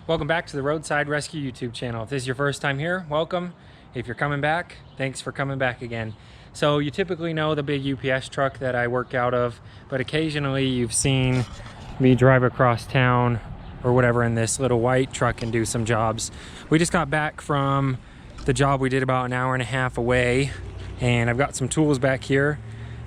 Welcome back to the Roadside Rescue YouTube channel. If this is your first time here, welcome. If you're coming back, thanks for coming back again. So you typically know the big UPS truck that I work out of, but occasionally you've seen me drive across town or whatever in this little white truck and do some jobs. We just got back from the job we did about an hour and a half away, and I've got some tools back here.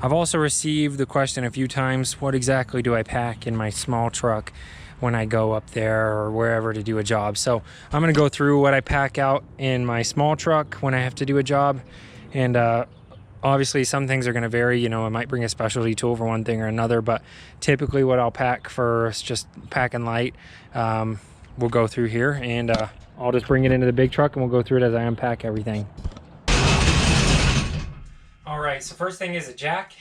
I've also received the question a few times, what exactly do I pack in my small truck when I go up there or wherever to do a job? So I'm going to go through what I pack out in my small truck when I have to do a job. And obviously some things are going to vary. You know, I might bring a specialty tool for one thing or another, but typically what I'll pack first, just packing light, we'll go through here, and I'll just bring it into the big truck and we'll go through it as I unpack everything. All right, so first thing is a jack.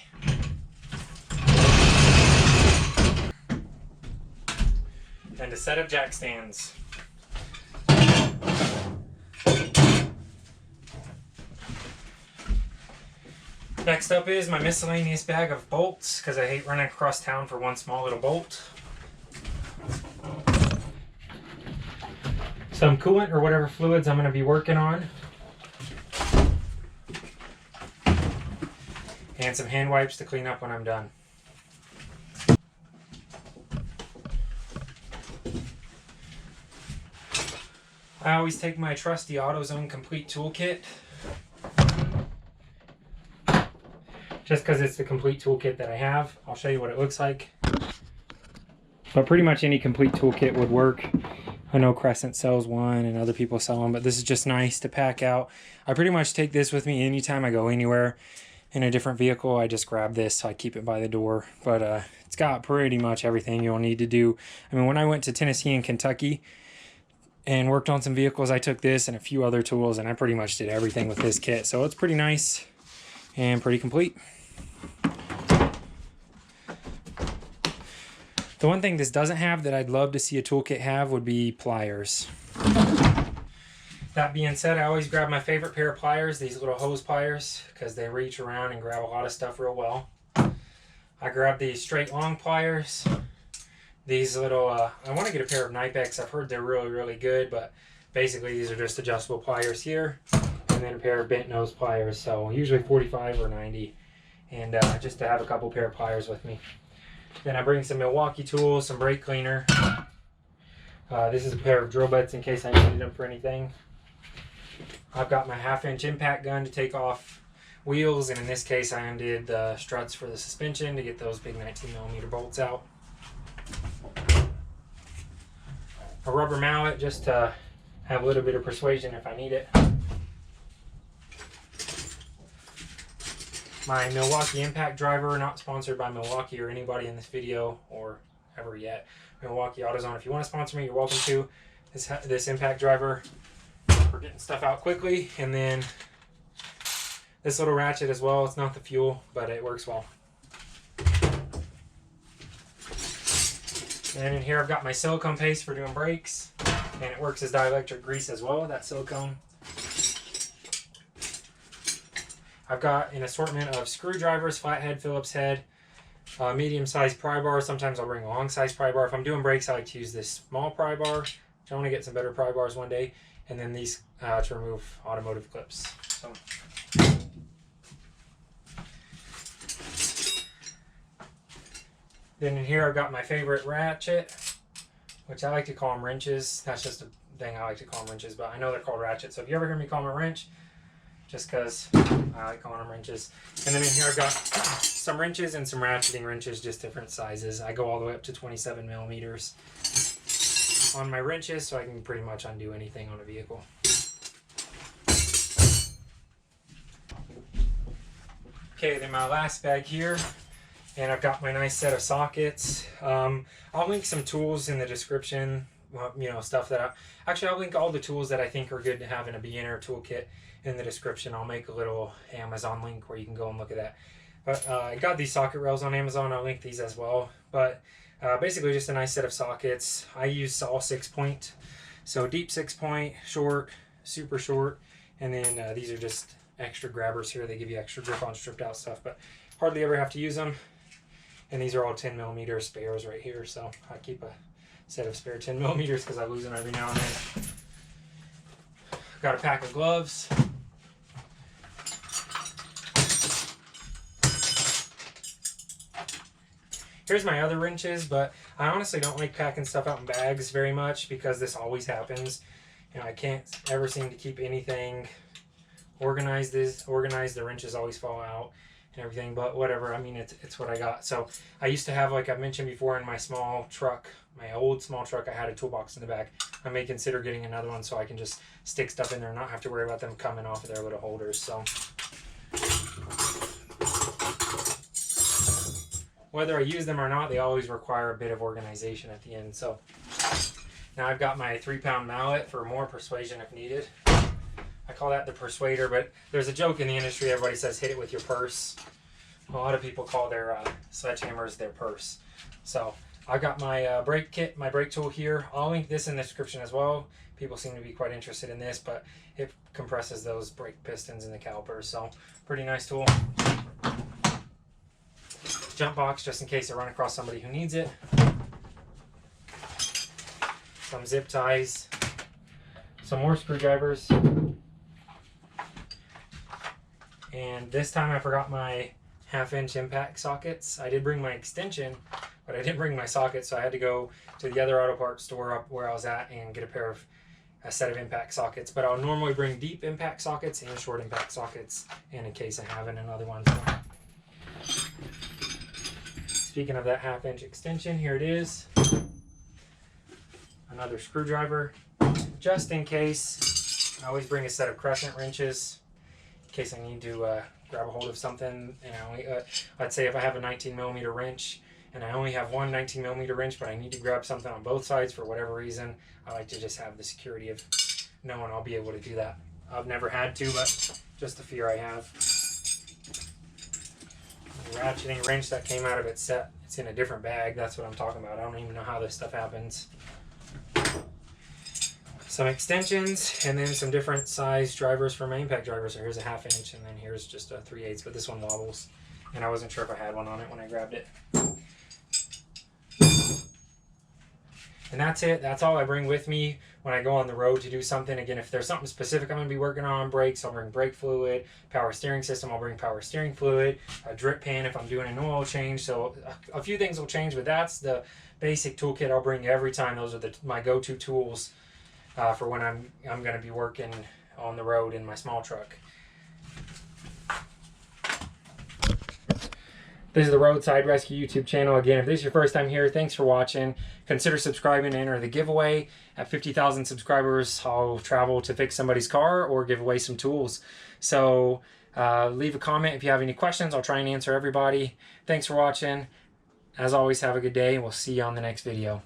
And a set of jack stands. Next up is my miscellaneous bag of bolts, because I hate running across town for one small little bolt. Some coolant or whatever fluids I'm going to be working on. And some hand wipes to clean up when I'm done. I always take my trusty AutoZone complete toolkit, just because it's the complete toolkit that I have. I'll show you what it looks like. But pretty much any complete toolkit would work. I know Crescent sells one and other people sell them, but this is just nice to pack out. I pretty much take this with me anytime I go anywhere in a different vehicle. I just grab this, so I keep it by the door. But it's got pretty much everything you'll need to do. I mean, when I went to Tennessee and Kentucky and worked on some vehicles, I took this and a few other tools, and I pretty much did everything with this kit. So it's pretty nice and pretty complete. The one thing this doesn't have that I'd love to see a toolkit have would be pliers. That being said, I always grab my favorite pair of pliers, these little hose pliers, because they reach around and grab a lot of stuff real well. I grab these straight long pliers. These little, I want to get a pair of Knipex. I've heard they're really, really good, but basically these are just adjustable pliers here, and then a pair of bent nose pliers, so usually 45 or 90, and just to have a couple pair of pliers with me. Then I bring some Milwaukee tools, some brake cleaner. This is a pair of drill bits in case I needed them for anything. I've got my 1/2-inch impact gun to take off wheels, and in this case I undid the struts for the suspension to get those big 19mm bolts out. A rubber mallet just to have a little bit of persuasion if I need it. My Milwaukee impact driver, not sponsored by Milwaukee or anybody in this video or ever yet. Milwaukee AutoZone, if you want to sponsor me, you're welcome to. This impact driver for getting stuff out quickly, and then this little ratchet as well. It's not the fuel, but it works well. And in here I've got my silicone paste for doing brakes, and it works as dielectric grease as well, that silicone. I've got an assortment of screwdrivers, flathead, Phillips head, medium-sized pry bar. Sometimes I'll bring a long-sized pry bar. If I'm doing brakes, I like to use this small pry bar. I want to get some better pry bars one day. And then these to remove automotive clips. So. Then in here I've got my favorite ratchet, which I like to call them wrenches. That's just a thing I like to call them wrenches, but I know they're called ratchets. So if you ever hear me call them a wrench, just because I like calling them wrenches. And then in here I've got some wrenches and some ratcheting wrenches, just different sizes. I go all the way up to 27mm on my wrenches, so I can pretty much undo anything on a vehicle. Okay, then my last bag here, and I've got my nice set of sockets. I'll link some tools in the description, you know, stuff that I'll link all the tools that I think are good to have in a beginner toolkit in the description. I'll make a little Amazon link where you can go and look at that. But I got these socket rails on Amazon. I'll link these as well. But basically just a nice set of sockets. I use all 6-point. So deep 6-point, short, super short, and then these are just extra grabbers here. They give you extra grip on stripped out stuff, but hardly ever have to use them. And these are all 10mm spares right here, so I keep a set of spare 10mm because I lose them every now and then. Got a pack of gloves. Here's my other wrenches, but I honestly don't like packing stuff out in bags very much because this always happens. You know, I can't ever seem to keep anything organized. The wrenches always fall out and everything, but whatever. I mean, it's what I got. So I used to have, like I mentioned before, in my small truck, my old small truck, I had a toolbox in the back. I may consider getting another one so I can just stick stuff in there and not have to worry about them coming off of their little holders. So whether I use them or not, they always require a bit of organization at the end. So now I've got my 3-pound mallet for more persuasion if needed. I call that the persuader, but there's a joke in the industry. Everybody says hit it with your purse. A lot of people call their sledgehammers their purse. So I've got my brake kit, my brake tool here. I'll link this in the description as well. People seem to be quite interested in this, but it compresses those brake pistons in the calipers. So pretty nice tool. Jump box just in case I run across somebody who needs it. Some zip ties. Some more screwdrivers. And this time I forgot my 1/2-inch impact sockets. I did bring my extension, but I didn't bring my sockets, so I had to go to the other auto parts store up where I was at and get a set of impact sockets. But I'll normally bring deep impact sockets and short impact sockets in case I have another one. Speaking of that 1/2-inch extension, here it is. Another screwdriver, just in case. I always bring a set of crescent wrenches in case I need to grab a hold of something. And I'd say if I have a 19mm wrench and I only have one 19mm wrench, but I need to grab something on both sides for whatever reason, I like to just have the security of knowing I'll be able to do that. I've never had to, but just the fear I have. The ratcheting wrench that came out of its set, it's in a different bag. That's what I'm talking about. I don't even know how this stuff happens. Some extensions, and then some different size drivers for my impact driver. So here's a 1/2-inch, and then here's just a 3/8, but this one wobbles, and I wasn't sure if I had one on it when I grabbed it. And that's it. That's all I bring with me when I go on the road to do something. Again, if there's something specific I'm going to be working on, brakes, I'll bring brake fluid. Power steering system, I'll bring power steering fluid. A drip pan if I'm doing an oil change. So a few things will change, but that's the basic toolkit I'll bring every time. Those are my go-to tools for when I'm going to be working on the road in my small truck. This is the Roadside Rescue YouTube channel. Again, if this is your first time here, thanks for watching. Consider subscribing to enter the giveaway. At 50,000 subscribers, I'll travel to fix somebody's car or give away some tools. So leave a comment if you have any questions. I'll try and answer everybody. Thanks for watching. As always, have a good day, and we'll see you on the next video.